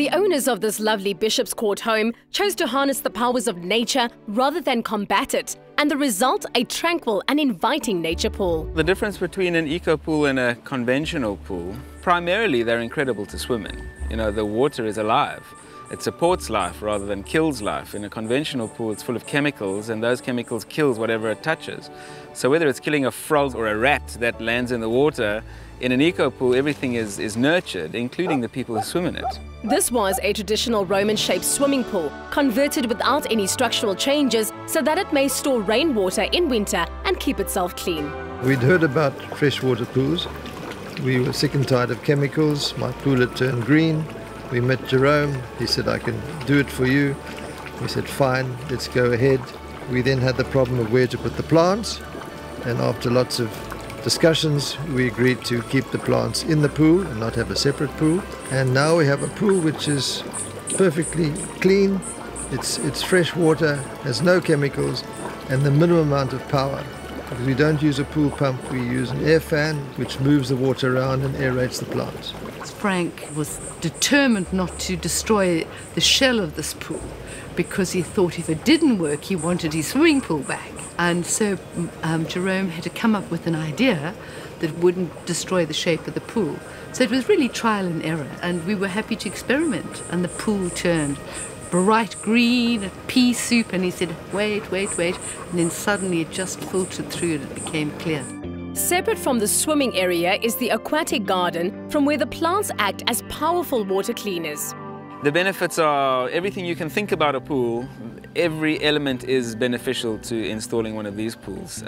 The owners of this lovely Bishop's Court home chose to harness the powers of nature rather than combat it, and the result, a tranquil and inviting nature pool. The difference between an eco pool and a conventional pool, primarily they're incredible to swim in. You know, the water is alive. It supports life rather than kills life. In a conventional pool, it's full of chemicals, and those chemicals kills whatever it touches. So whether it's killing a frog or a rat that lands in the water, in an eco pool, everything is nurtured, including the people who swim in it. This was a traditional Roman-shaped swimming pool, converted without any structural changes so that it may store rainwater in winter and keep itself clean. We'd heard about freshwater pools. We were sick and tired of chemicals. My pool had turned green. We met Jerome. He said, "I can do it for you." We said, "Fine, let's go ahead." We then had the problem of where to put the plants, and after lots of discussions, we agreed to keep the plants in the pool and not have a separate pool. And now we have a pool which is perfectly clean. It's fresh water, has no chemicals, and the minimum amount of power. Because we don't use a pool pump, we use an air fan which moves the water around and aerates the plants. Frank was determined not to destroy the shell of this pool because he thought if it didn't work, he wanted his swimming pool back. And so Jerome had to come up with an idea that wouldn't destroy the shape of the pool. So it was really trial and error, and we were happy to experiment. And the pool turned bright green, a pea soup, and he said, wait. And then suddenly it just filtered through and it became clear. Separate from the swimming area is the aquatic garden, from where the plants act as powerful water cleaners. The benefits are everything you can think about a pool. Every element is beneficial to installing one of these pools.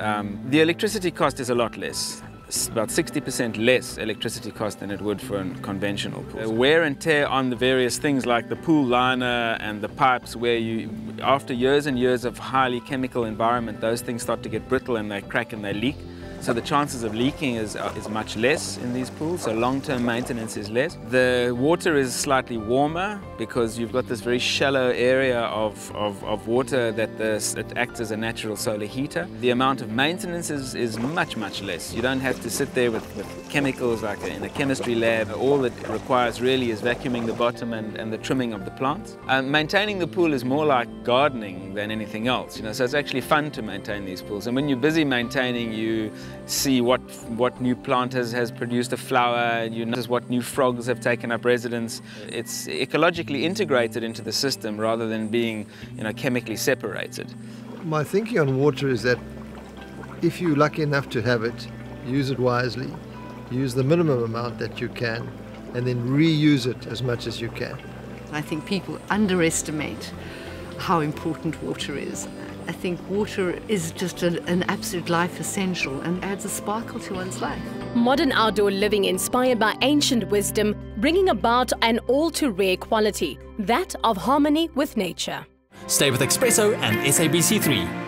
The electricity cost is a lot less. It's about 60% less electricity cost than it would for a conventional pool. Wear and tear on the various things like the pool liner and the pipes, where after years and years of highly chemical environment, those things start to get brittle and they crack and they leak. So the chances of leaking is much less in these pools, so long-term maintenance is less. The water is slightly warmer because you've got this very shallow area of water that it acts as a natural solar heater. The amount of maintenance is much less. You don't have to sit there with chemicals like in a chemistry lab. All it requires really is vacuuming the bottom and the trimming of the plants. Maintaining the pool is more like gardening than anything else, you know, so it's actually fun to maintain these pools. And when you're busy maintaining, you see what new plant has produced a flower, you notice what new frogs have taken up residence. It's ecologically integrated into the system rather than being, you know, chemically separated. My thinking on water is that if you're lucky enough to have it, use it wisely, use the minimum amount that you can, and then reuse it as much as you can. I think people underestimate how important water is. I think water is just an absolute life essential and adds a sparkle to one's life. Modern outdoor living inspired by ancient wisdom, bringing about an all-too-rare quality, that of harmony with nature. Stay with Expresso and SABC3.